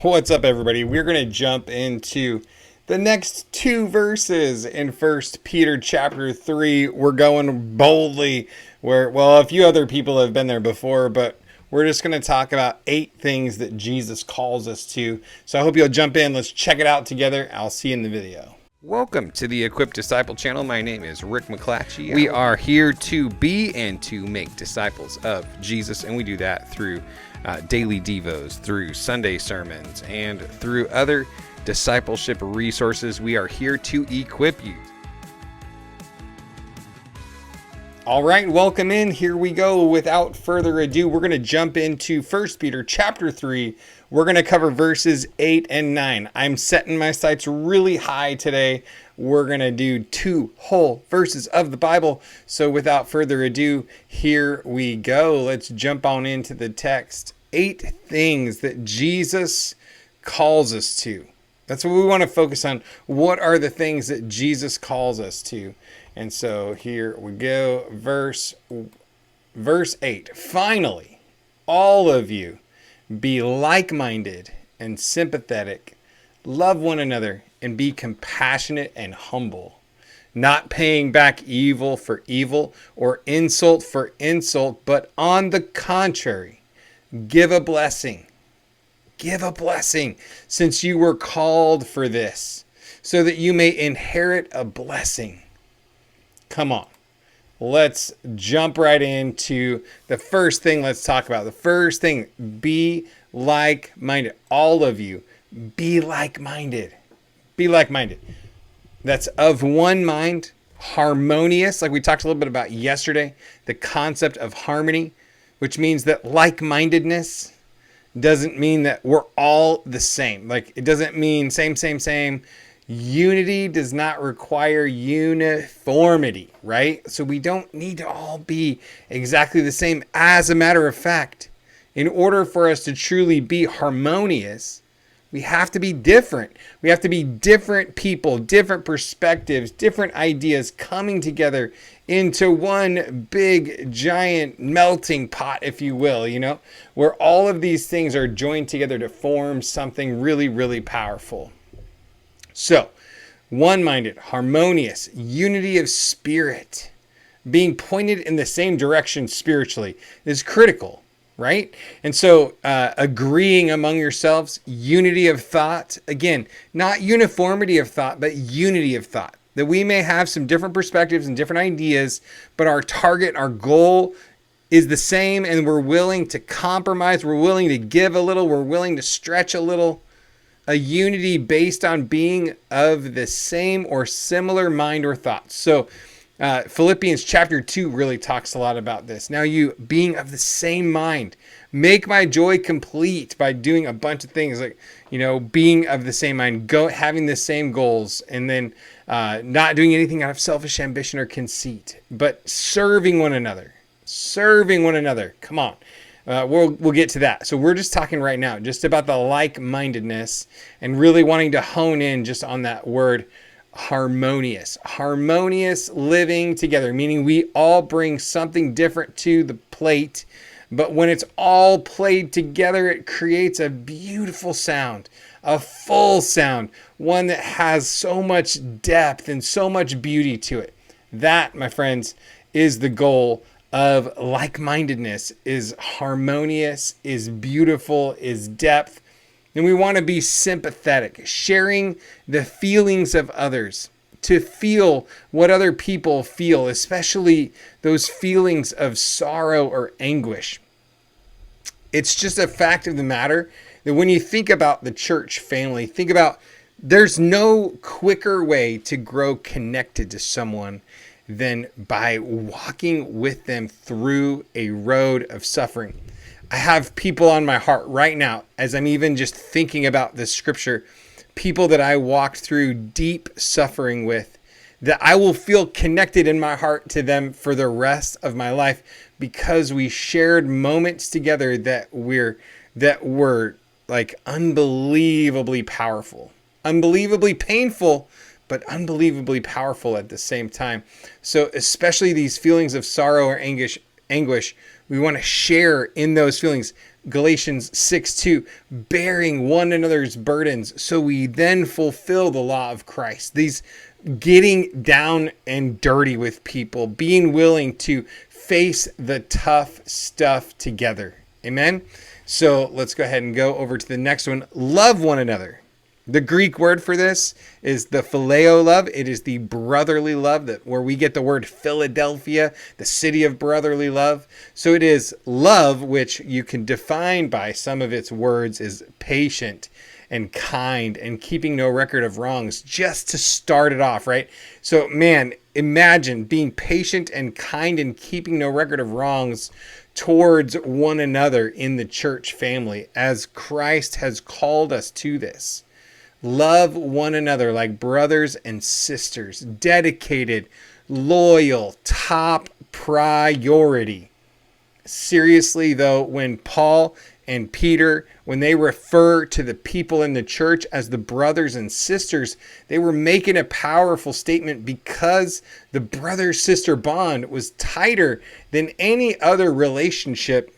What's up, everybody? We're going to jump into the next two verses in First Peter chapter 3. We're going boldly where, well, a few other people have been there before, but we're just going to talk about 8 things that Jesus calls us to. So I hope you'll jump in. Let's check it out together. I'll see you in the video. Welcome to the Equipped Disciple channel. My name is Rick McClatchey. We are here to be and to make disciples of Jesus, and we do that through daily devos, through Sunday sermons, and through other discipleship resources. We are here to equip you. All right, welcome in. Here we go. Without further ado, we're going to jump into 1 Peter chapter 3. We're going to cover verses 8 and 9. I'm setting my sights really high today. We're going to do 2 whole verses of the Bible. So without further ado, here we go. Let's jump on into the text. 8 things that Jesus calls us to. That's what we want to focus on. What are the things that Jesus calls us to? And so here we go. Verse 8. Finally, all of you be like-minded and sympathetic. Love one another and be compassionate and humble, not paying back evil for evil or insult for insult, but on the contrary, give a blessing. Give a blessing, since you were called for this, so that you may inherit a blessing. Come on. Let's jump right into the first thing let's talk about. The first thing, be like-minded. All of you, be like-minded. Be like-minded. That's of one mind, harmonious, like we talked a little bit about yesterday, the concept of harmony, which means that like-mindedness doesn't mean that we're all the same. Like, it doesn't mean same. Unity does not require uniformity, right? So we don't need to all be exactly the same. As a matter of fact, in order for us to truly be harmonious, we have to be different. We have to be different people, different perspectives, different ideas coming together into one big, giant melting pot, if you will, where all of these things are joined together to form something really, really powerful. So, one-minded, harmonious, unity of spirit, being pointed in the same direction spiritually is critical, right? And so, agreeing among yourselves, unity of thought, again, not uniformity of thought, but unity of thought. That we may have some different perspectives and different ideas, but our target, our goal is the same, and we're willing to compromise, we're willing to give a little, we're willing to stretch a little. A unity based on being of the same or similar mind or thoughts. So Philippians chapter 2 really talks a lot about this. Now you being of the same mind, make my joy complete by doing a bunch of things like, being of the same mind, having the same goals, and then not doing anything out of selfish ambition or conceit, but serving one another. Come on. We'll get to that. So we're just talking right now just about the like-mindedness and really wanting to hone in just on that word harmonious. Harmonious living together, meaning we all bring something different to the plate, but when it's all played together, it creates a beautiful sound, a full sound, one that has so much depth and so much beauty to it. That, my friends, is the goal of like-mindedness, is harmonious, is beautiful, is depth. And we want to be sympathetic, sharing the feelings of others, to feel what other people feel, especially those feelings of sorrow or anguish. It's just a fact of the matter that when you think about the church family, think about there's no quicker way to grow connected to someone than by walking with them through a road of suffering. I have people on my heart right now, as I'm even just thinking about this scripture, people that I walked through deep suffering with, that I will feel connected in my heart to them for the rest of my life because we shared moments together that were like unbelievably powerful, unbelievably painful, but unbelievably powerful at the same time. So especially these feelings of sorrow or anguish, we want to share in those feelings. Galatians 6:2, bearing one another's burdens, so we then fulfill the law of Christ. These getting down and dirty with people, being willing to face the tough stuff together. Amen? So let's go ahead and go over to the next one. Love one another. The Greek word for this is the phileo love. It is the brotherly love where we get the word Philadelphia, the city of brotherly love. So it is love, which you can define by some of its words is patient and kind and keeping no record of wrongs, just to start it off, right? So man, imagine being patient and kind and keeping no record of wrongs towards one another in the church family as Christ has called us to this. Love one another like brothers and sisters, dedicated, loyal, top priority. Seriously, though, when Paul and Peter, when they refer to the people in the church as the brothers and sisters, they were making a powerful statement because the brother-sister bond was tighter than any other relationship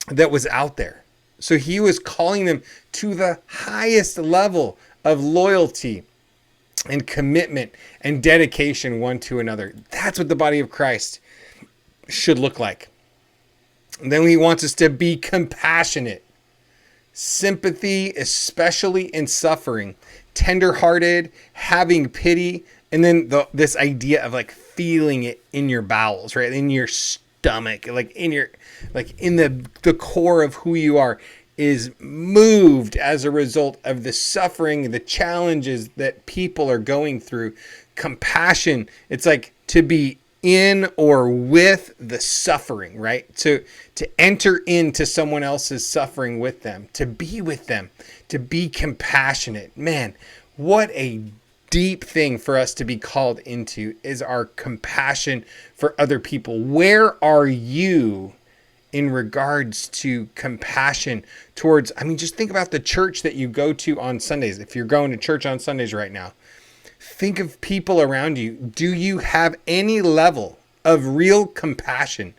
that was out there. So he was calling them to the highest level of loyalty and commitment and dedication one to another. That's what the body of Christ should look like. And then he wants us to be compassionate, sympathy, especially in suffering, tenderhearted, having pity, and then this idea of like feeling it in your bowels, right? In your stomach, like in the core of who you are is moved as a result of the suffering, the challenges that people are going through. Compassion, it's like to be in or with the suffering, right? To enter into someone else's suffering with them, to be with them, to be compassionate. Man, what a deep thing for us to be called into is our compassion for other people. Where are you in regards to compassion towards, just think about the church that you go to on Sundays. If you're going to church on Sundays right now, think of people around you. Do you have any level of real compassion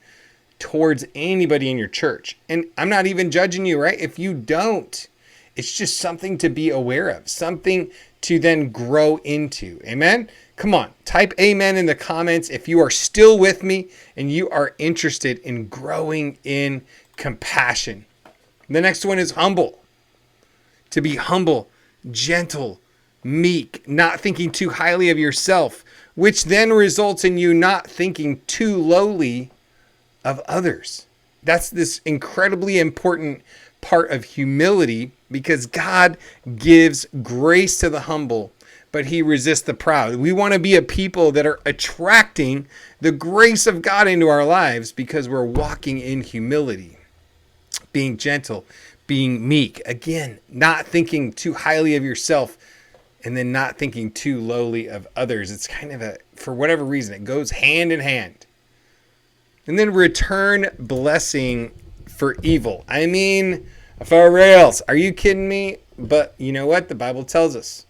towards anybody in your church? And I'm not even judging you, right? If you don't, it's just something to be aware of, something to then grow into. Amen? Come on, type amen in the comments if you are still with me and you are interested in growing in compassion. The next one is humble. To be humble, gentle, meek, not thinking too highly of yourself, which then results in you not thinking too lowly of others. That's this incredibly important part of humility, because God gives grace to the humble, but he resists the proud. We want to be a people that are attracting the grace of God into our lives because we're walking in humility, being gentle, being meek. Again, not thinking too highly of yourself and then not thinking too lowly of others. It's kind of for whatever reason, it goes hand in hand. And then return blessing for evil. For reals. Are you kidding me? But you know what? The Bible tells us.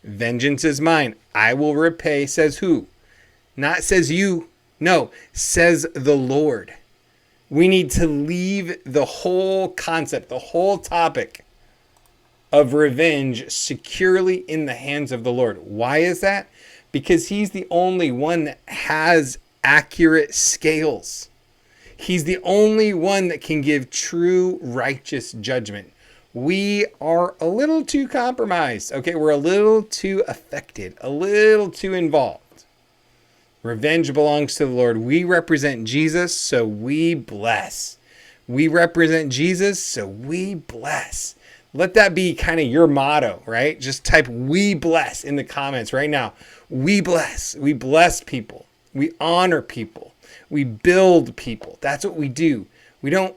Vengeance is mine. I will repay, says who? Not says you. No, says the Lord. We need to leave the whole concept, the whole topic of revenge securely in the hands of the Lord. Why is that? Because he's the only one that has accurate scales. He's the only one that can give true righteous judgment. We are a little too compromised. Okay, we're a little too affected, a little too involved. Revenge belongs to the Lord. We represent Jesus, so we bless. We represent Jesus, so we bless. Let that be kind of your motto, right? Just type "we bless" in the comments right now. We bless. We bless people. We honor people. We build people. That's what we do. We don't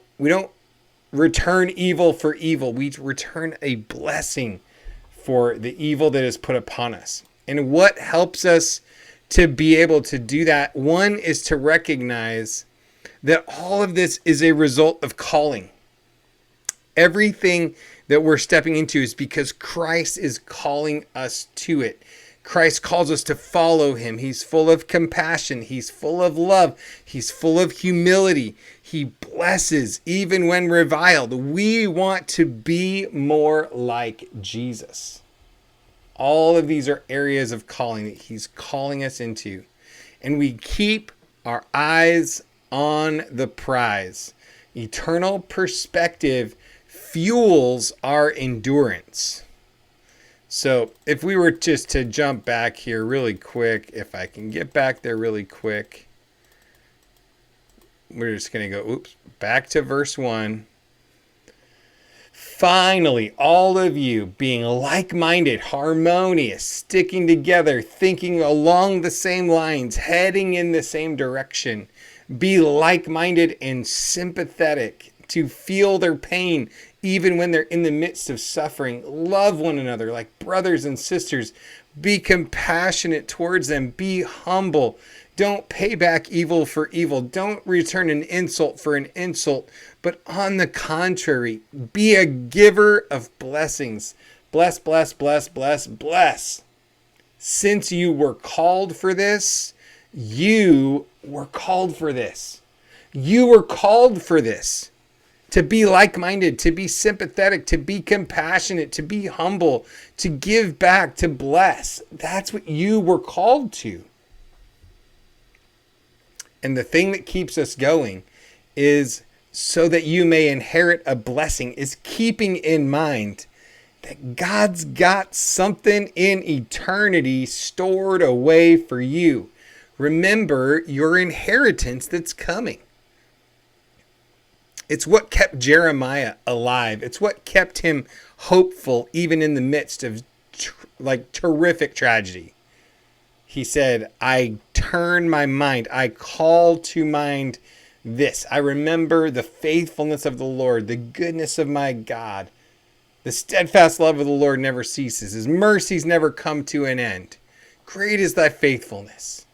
return evil for evil. We return a blessing for the evil that is put upon us. And what helps us to be able to do that? One is to recognize that all of this is a result of calling. Everything that we're stepping into is because Christ is calling us to it. Christ calls us to follow him. He's full of compassion. He's full of love. He's full of humility. He blesses even when reviled. We want to be more like Jesus. All of these are areas of calling that he's calling us into. And we keep our eyes on the prize. Eternal perspective fuels our endurance. So if we were just to jump back here really quick, if I can get back there really quick, we're just going to go, back to verse 1. Finally, all of you being like-minded, harmonious, sticking together, thinking along the same lines, heading in the same direction, be like-minded and sympathetic to feel their pain even when they're in the midst of suffering. Love one another like brothers and sisters. Be compassionate towards them. Be humble. Don't pay back evil for evil. Don't return an insult for an insult. But on the contrary, be a giver of blessings. Bless, bless, bless, bless, bless. Since you were called for this, you were called for this. You were called for this. To be like-minded, to be sympathetic, to be compassionate, to be humble, to give back, to bless. That's what you were called to. And the thing that keeps us going is so that you may inherit a blessing, is keeping in mind that God's got something in eternity stored away for you. Remember your inheritance that's coming. It's what kept Jeremiah alive. It's what kept him hopeful even in the midst of terrific tragedy. He said, I turn my mind. I call to mind this. I remember the faithfulness of the Lord, the goodness of my God. The steadfast love of the Lord never ceases. His mercies never come to an end. Great is thy faithfulness.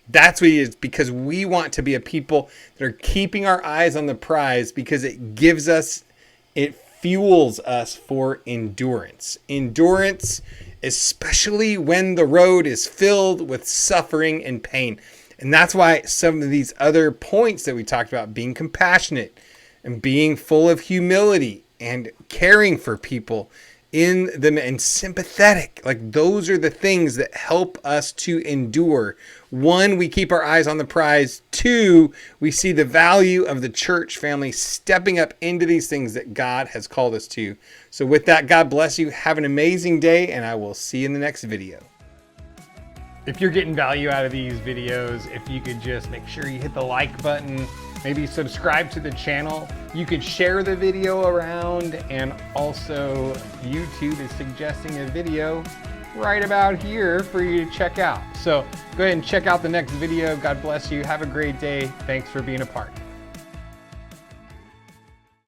That's what it is, because we want to be a people that are keeping our eyes on the prize, because it fuels us for endurance. Endurance, especially when the road is filled with suffering and pain. And that's why some of these other points that we talked about, being compassionate and being full of humility and caring for people in them and sympathetic, like those are the things that help us to endure. One, we keep our eyes on the prize. Two, we see the value of the church family stepping up into these things that God has called us to. So with that, God bless you. Have an amazing day, and I will see you in the next video. If you're getting value out of these videos, if you could just make sure you hit the like button, maybe subscribe to the channel. You could share the video around, and also YouTube is suggesting a video right about here for you to check out. So go ahead and check out the next video. God bless you. Have a great day. Thanks for being a part.